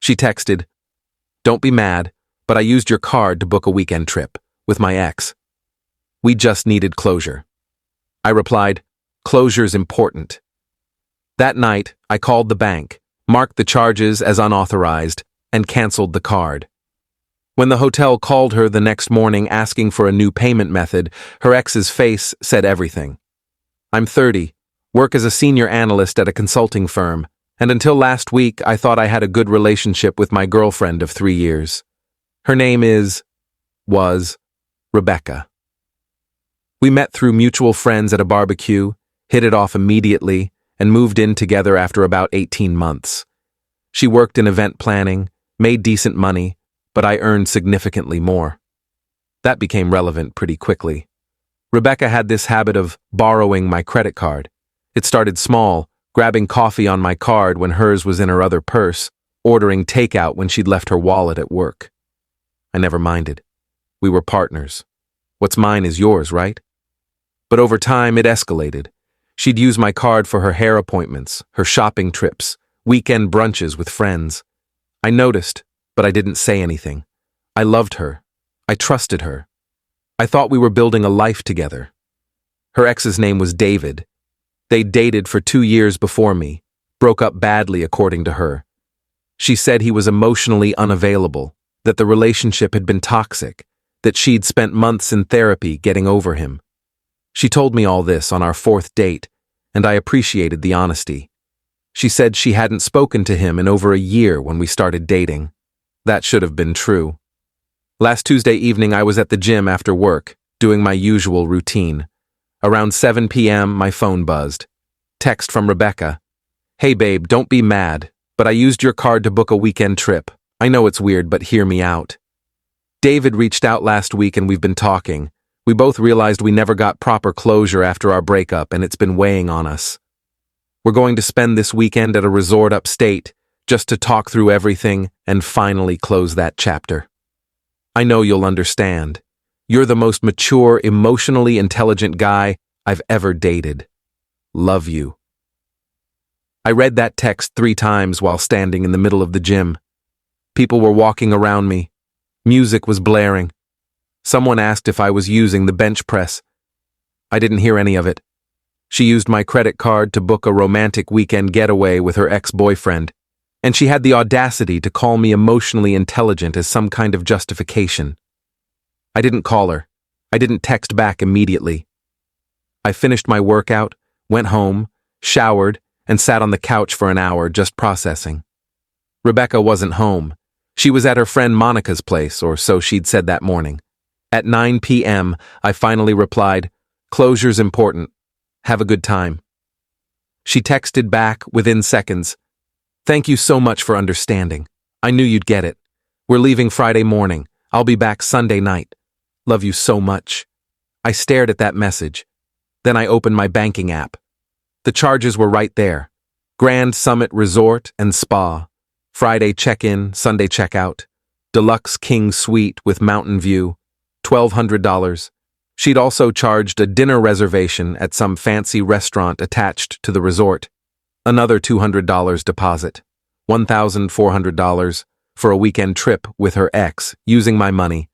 She texted, "Don't be mad, but I used your card to book a weekend trip with my ex. We just needed closure." I replied, "Closure's important." That night, I called the bank, marked the charges as unauthorized, and canceled the card. When the hotel called her the next morning asking for a new payment method, her ex's face said everything. I'm 30, work as a senior analyst at a consulting firm, and until last week I thought I had a good relationship with my girlfriend of 3 years. Her name was Rebecca. We met through mutual friends at a barbecue, hit it off immediately, and moved in together after about 18 months. She worked in event planning, made decent money, but I earned significantly more. That became relevant pretty quickly. Rebecca had this habit of borrowing my credit card. It started small, grabbing coffee on my card when hers was in her other purse, ordering takeout when she'd left her wallet at work. I never minded. We were partners. What's mine is yours, right? But over time, it escalated. She'd use my card for her hair appointments, her shopping trips, weekend brunches with friends. I noticed, but I didn't say anything. I loved her. I trusted her. I thought we were building a life together. Her ex's name was David. They dated for 2 years before me, broke up badly according to her. She said he was emotionally unavailable, that the relationship had been toxic, that she'd spent months in therapy getting over him. She told me all this on our 4th date, and I appreciated the honesty. She said she hadn't spoken to him in over a year when we started dating. That should have been true. Last Tuesday evening I was at the gym after work, doing my usual routine. Around 7 p.m. my phone buzzed. Text from Rebecca. "Hey babe, don't be mad, but I used your card to book a weekend trip. I know it's weird, but hear me out. David reached out last week and we've been talking. We both realized we never got proper closure after our breakup and it's been weighing on us. We're going to spend this weekend at a resort upstate, just to talk through everything and finally close that chapter. I know you'll understand. You're the most mature, emotionally intelligent guy I've ever dated. Love you." I read that text 3 times while standing in the middle of the gym. People were walking around me. Music was blaring. Someone asked if I was using the bench press. I didn't hear any of it. She used my credit card to book a romantic weekend getaway with her ex-boyfriend, and she had the audacity to call me emotionally intelligent as some kind of justification. I didn't call her. I didn't text back immediately. I finished my workout, went home, showered, and sat on the couch for an hour just processing. Rebecca wasn't home. She was at her friend Monica's place, or so she'd said that morning. At 9 p.m., I finally replied, "Closure's important. Have a good time." She texted back within seconds, "Thank you so much for understanding. I knew you'd get it. We're leaving Friday morning. I'll be back Sunday night. Love you so much." I stared at that message. Then I opened my banking app. The charges were right there. Grand Summit Resort and Spa. Friday check-in, Sunday check-out. Deluxe King Suite with mountain view. $1,200. She'd also charged a dinner reservation at some fancy restaurant attached to the resort. Another $200 deposit. $1,400 for a weekend trip with her ex, using my money.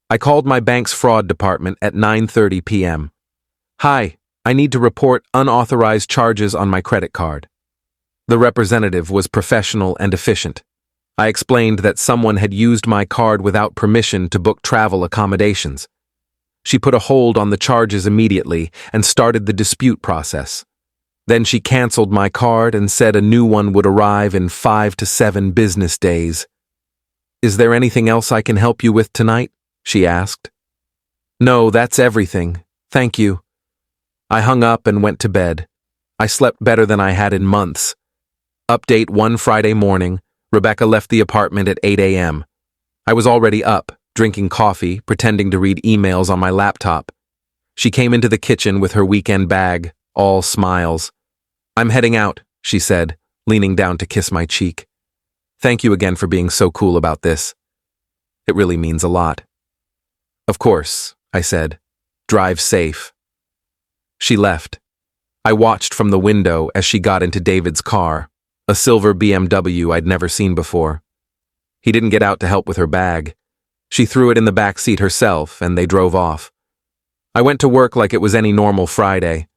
I called my bank's fraud department at 9:30 p.m. "Hi, I need to report unauthorized charges on my credit card." The representative was professional and efficient. I explained that someone had used my card without permission to book travel accommodations. She put a hold on the charges immediately and started the dispute process. Then she canceled my card and said a new one would arrive in 5 to 7 business days. "Is there anything else I can help you with tonight?" she asked. "No, that's everything. Thank you." I hung up and went to bed. I slept better than I had in months. Update one Friday morning, Rebecca left the apartment at 8 a.m. I was already up, drinking coffee, pretending to read emails on my laptop. She came into the kitchen with her weekend bag, all smiles. "I'm heading out," she said, leaning down to kiss my cheek. "Thank you again for being so cool about this. It really means a lot." "Of course," I said. "Drive safe." She left. I watched from the window as she got into David's car, a silver BMW I'd never seen before. He didn't get out to help with her bag. She threw it in the back seat herself, and they drove off. I went to work like it was any normal Friday.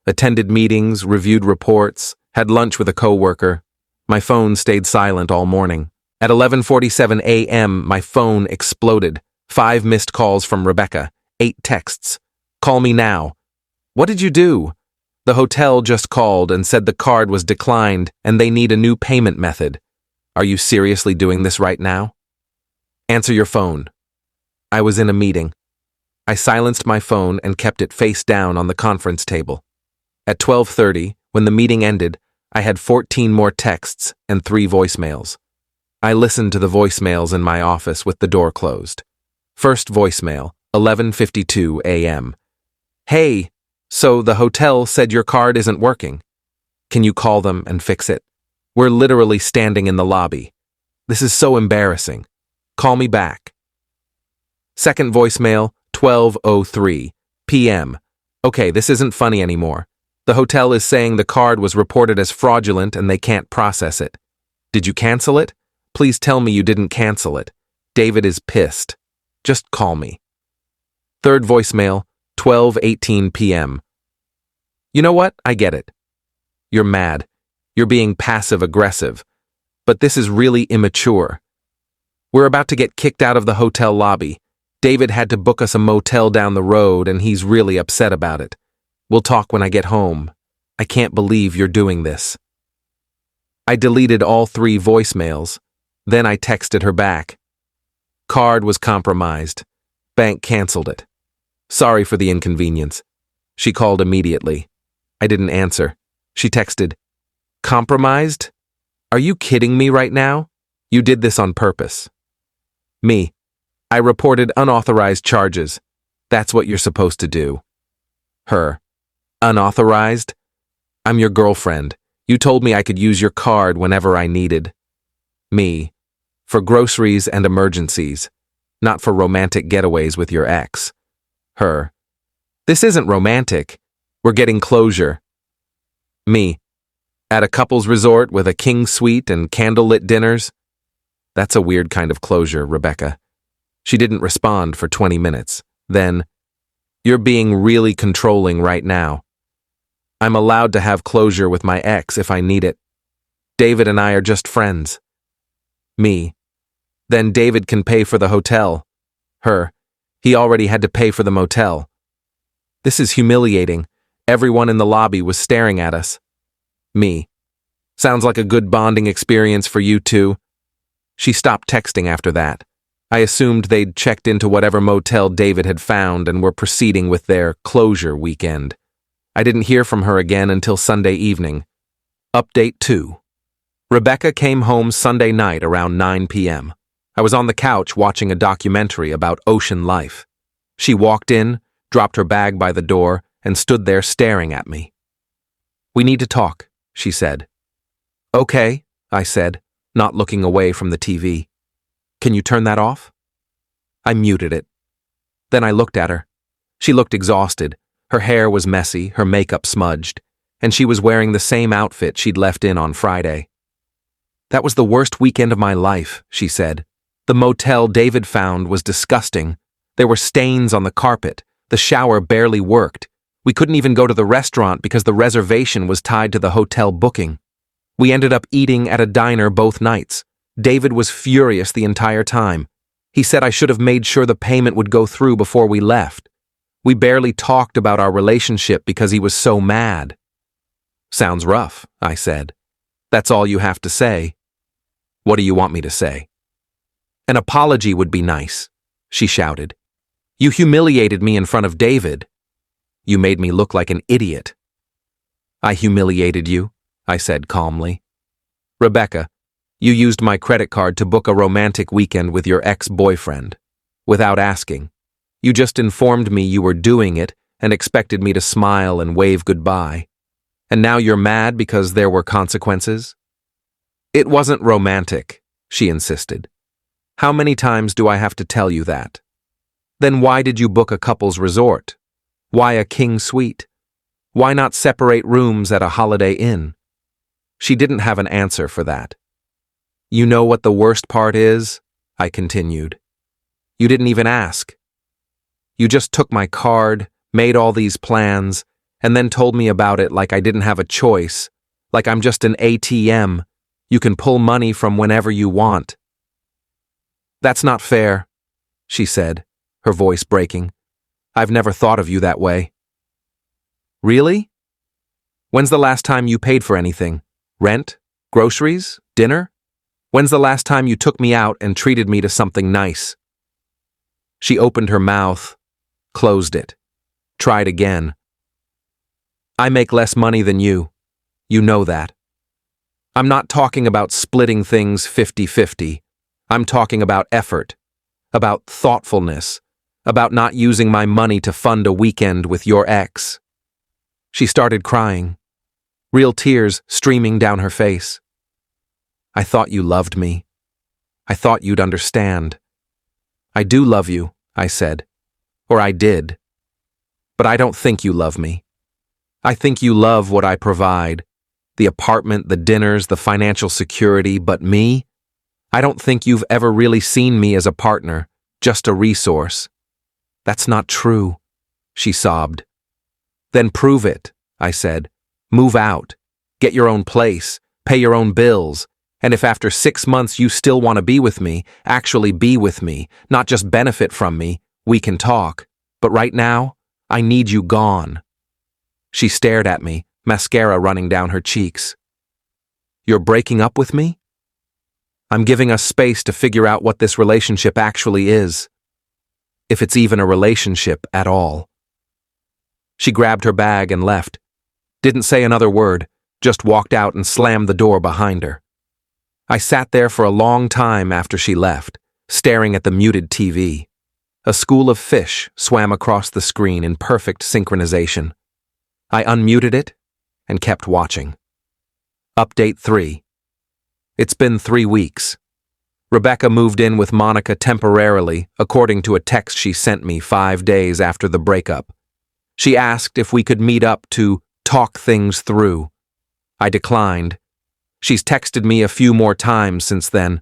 Attended meetings, reviewed reports, had lunch with a coworker. My phone stayed silent all morning. At 11:47 a.m., my phone exploded. 5 missed calls from Rebecca, 8 texts. Call me now. What did you do? The hotel just called and said the card was declined and they need a new payment method. Are you seriously doing this right now? Answer your phone. I was in a meeting. I silenced my phone and kept it face down on the conference table. At 12:30, when the meeting ended, I had 14 more texts and 3 voicemails. I listened to the voicemails in my office with the door closed. First voicemail, 11:52 a.m. Hey, so the hotel said your card isn't working. Can you call them and fix it? We're literally standing in the lobby. This is so embarrassing. Call me back. Second voicemail, 12:03 p.m. Okay, this isn't funny anymore. The hotel is saying the card was reported as fraudulent and they can't process it. Did you cancel it? Please tell me you didn't cancel it. David is pissed. Just call me. Third voicemail, 12:18 p.m. You know what? I get it. You're mad. You're being passive-aggressive. But this is really immature. We're about to get kicked out of the hotel lobby. David had to book us a motel down the road and he's really upset about it. We'll talk when I get home. I can't believe you're doing this. I deleted all 3 voicemails. Then I texted her back. Card was compromised. Bank canceled it. Sorry for the inconvenience. She called immediately. I didn't answer. She texted, Compromised? Are you kidding me right now? You did this on purpose. Me. I reported unauthorized charges. That's what you're supposed to do. Her. Unauthorized? I'm your girlfriend. You told me I could use your card whenever I needed. Me. For groceries and emergencies, not for romantic getaways with your ex. Her. This isn't romantic. We're getting closure. Me. At a couple's resort with a king suite and candlelit dinners? That's a weird kind of closure, Rebecca. She didn't respond for 20 minutes. Then, you're being really controlling right now. I'm allowed to have closure with my ex if I need it. David and I are just friends. Me. Then David can pay for the hotel. Her. He already had to pay for the motel. This is humiliating. Everyone in the lobby was staring at us. Me. Sounds like a good bonding experience for you two. She stopped texting after that. I assumed they'd checked into whatever motel David had found and were proceeding with their closure weekend. I didn't hear from her again until Sunday evening. Update 2. Rebecca came home Sunday night around 9 p.m. I was on the couch watching a documentary about ocean life. She walked in, dropped her bag by the door, and stood there staring at me. We need to talk, she said. Okay, I said, not looking away from the TV. Can you turn that off? I muted it. Then I looked at her. She looked exhausted. Her hair was messy, her makeup smudged, and she was wearing the same outfit she'd left in on Friday. That was the worst weekend of my life, she said. The motel David found was disgusting. There were stains on the carpet. The shower barely worked. We couldn't even go to the restaurant because the reservation was tied to the hotel booking. We ended up eating at a diner both nights. David was furious the entire time. He said I should have made sure the payment would go through before we left. We barely talked about our relationship because he was so mad. Sounds rough, I said. That's all you have to say. What do you want me to say? An apology would be nice, she shouted. You humiliated me in front of David. You made me look like an idiot. I humiliated you, I said calmly. Rebecca, you used my credit card to book a romantic weekend with your ex-boyfriend. Without asking. You just informed me you were doing it and expected me to smile and wave goodbye. And now you're mad because there were consequences? It wasn't romantic, she insisted. How many times do I have to tell you that? Then why did you book a couple's resort? Why a king suite? Why not separate rooms at a Holiday Inn? She didn't have an answer for that. You know what the worst part is? I continued. You didn't even ask. You just took my card, made all these plans, and then told me about it like I didn't have a choice, like I'm just an ATM. You can pull money from whenever you want. That's not fair, she said, her voice breaking. I've never thought of you that way. Really? When's the last time you paid for anything? Rent? Groceries? Dinner? When's the last time you took me out and treated me to something nice? She opened her mouth, closed it, tried again. I make less money than you. You know that. I'm not talking about splitting things 50-50. I'm talking about effort, about thoughtfulness, about not using my money to fund a weekend with your ex. She started crying, real tears streaming down her face. I thought you loved me. I thought you'd understand. I do love you, I said. Or I did. But I don't think you love me. I think you love what I provide. The apartment, the dinners, the financial security, but me? I don't think you've ever really seen me as a partner, just a resource. That's not true, she sobbed. Then prove it, I said. Move out. Get your own place. Pay your own bills. And if after 6 months you still want to be with me, actually be with me, not just benefit from me, we can talk. But right now, I need you gone. She stared at me, mascara running down her cheeks. You're breaking up with me? I'm giving us space to figure out what this relationship actually is. If it's even a relationship at all. She grabbed her bag and left. Didn't say another word, just walked out and slammed the door behind her. I sat there for a long time after she left, staring at the muted TV. A school of fish swam across the screen in perfect synchronization. I unmuted it and kept watching. Update 3. It's been 3 weeks. Rebecca moved in with Monica temporarily, according to a text she sent me 5 days after the breakup. She asked if we could meet up to talk things through. I declined. She's texted me a few more times since then.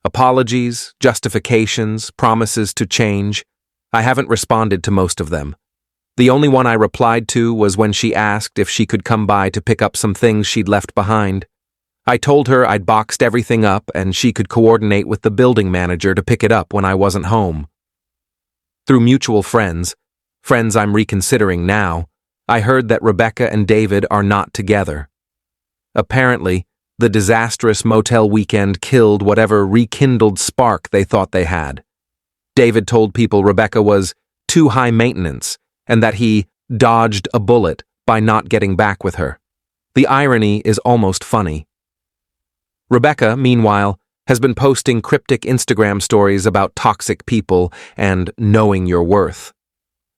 Apologies, justifications, promises to change. I haven't responded to most of them. The only one I replied to was when she asked if she could come by to pick up some things she'd left behind. I told her I'd boxed everything up and she could coordinate with the building manager to pick it up when I wasn't home. Through mutual friends I'm reconsidering now, I heard that Rebecca and David are not together. Apparently, the disastrous motel weekend killed whatever rekindled spark they thought they had. David told people Rebecca was too high maintenance and that he dodged a bullet by not getting back with her. The irony is almost funny. Rebecca, meanwhile, has been posting cryptic Instagram stories about toxic people and knowing your worth.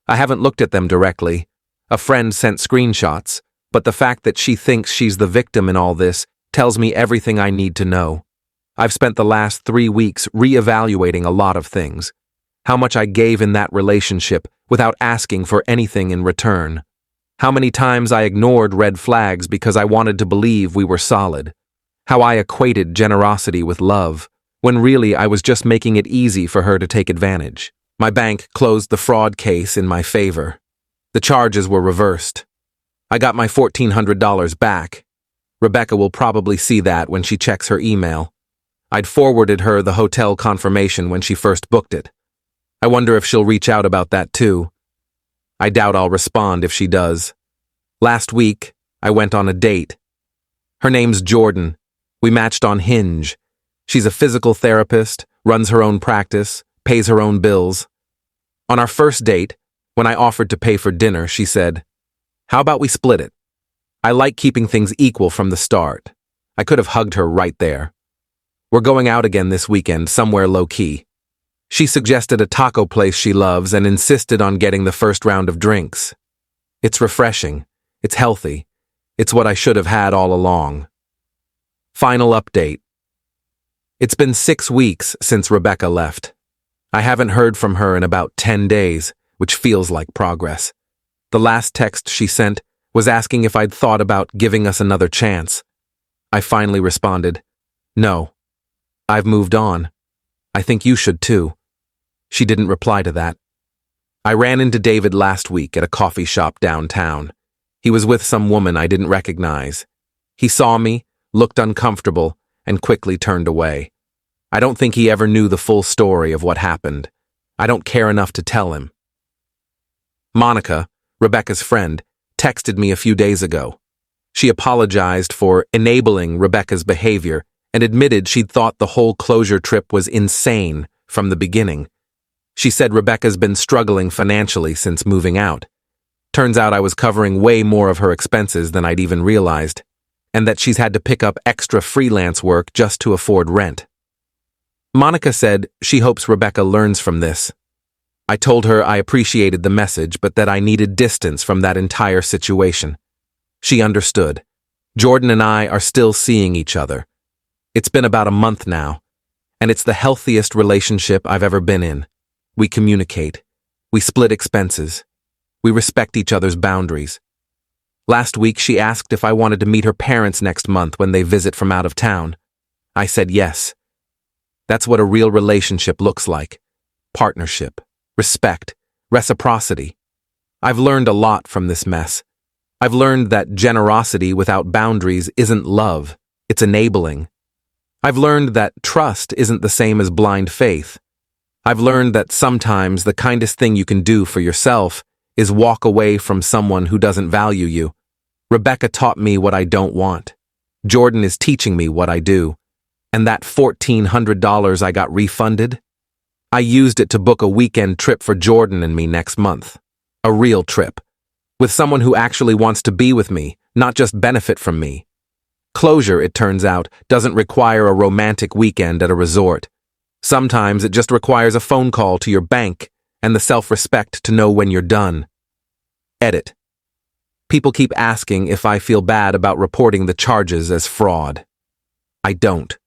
I haven't looked at them directly. A friend sent screenshots, but the fact that she thinks she's the victim in all this tells me everything I need to know. I've spent the last 3 weeks reevaluating a lot of things. How much I gave in that relationship without asking for anything in return. How many times I ignored red flags because I wanted to believe we were solid. How I equated generosity with love, when really I was just making it easy for her to take advantage. My bank closed the fraud case in my favor. The charges were reversed. I got my $1,400 back. Rebecca will probably see that when she checks her email. I'd forwarded her the hotel confirmation when she first booked it. I wonder if she'll reach out about that too. I doubt I'll respond if she does. Last week, I went on a date. Her name's Jordan. We matched on Hinge. She's a physical therapist, runs her own practice, pays her own bills. On our first date, when I offered to pay for dinner, she said, "How about we split it? I like keeping things equal from the start." I could have hugged her right there. We're going out again this weekend, somewhere low-key. She suggested a taco place she loves and insisted on getting the first round of drinks. It's refreshing. It's healthy. It's what I should have had all along. Final update. It's been 6 weeks since Rebecca left. I haven't heard from her in about 10 days, which feels like progress. The last text she sent was asking if I'd thought about giving us another chance. I finally responded, "No. I've moved on. I think you should too. She didn't reply to that. I ran into David last week at a coffee shop downtown. He was with some woman I didn't recognize. He saw me, looked uncomfortable, and quickly turned away. I don't think he ever knew the full story of what happened. I don't care enough to tell him. Monica, Rebecca's friend, texted me a few days ago. She apologized for enabling Rebecca's behavior and admitted she'd thought the whole closure trip was insane from the beginning. She said Rebecca's been struggling financially since moving out. Turns out I was covering way more of her expenses than I'd even realized, and that she's had to pick up extra freelance work just to afford rent. Monica said she hopes Rebecca learns from this. I told her I appreciated the message, but that I needed distance from that entire situation. She understood. Jordan and I are still seeing each other. It's been about a month now, and it's the healthiest relationship I've ever been in. We communicate. We split expenses. We respect each other's boundaries. Last week, she asked if I wanted to meet her parents next month when they visit from out of town. I said yes. That's what a real relationship looks like. Partnership, respect, reciprocity. I've learned a lot from this mess. I've learned that generosity without boundaries isn't love, it's enabling. I've learned that trust isn't the same as blind faith. I've learned that sometimes the kindest thing you can do for yourself is walk away from someone who doesn't value you. Rebecca taught me what I don't want. Jordan is teaching me what I do. And that $1,400 I got refunded? I used it to book a weekend trip for Jordan and me next month. A real trip. With someone who actually wants to be with me, not just benefit from me. Closure, it turns out, doesn't require a romantic weekend at a resort. Sometimes it just requires a phone call to your bank and the self-respect to know when you're done. Edit. People keep asking if I feel bad about reporting the charges as fraud. I don't.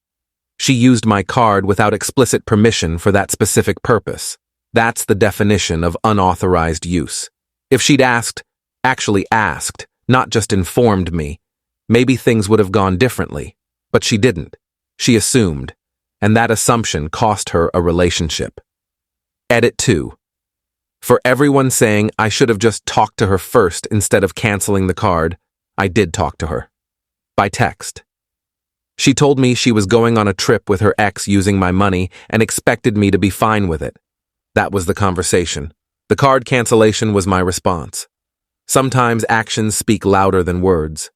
She used my card without explicit permission for that specific purpose. That's the definition of unauthorized use. If she'd actually asked, not just informed me, maybe things would have gone differently. But she didn't. She assumed. And that assumption cost her a relationship. Edit 2. For everyone saying I should have just talked to her first instead of canceling the card, I did talk to her. By text. She told me she was going on a trip with her ex using my money and expected me to be fine with it. That was the conversation. The card cancellation was my response. Sometimes actions speak louder than words.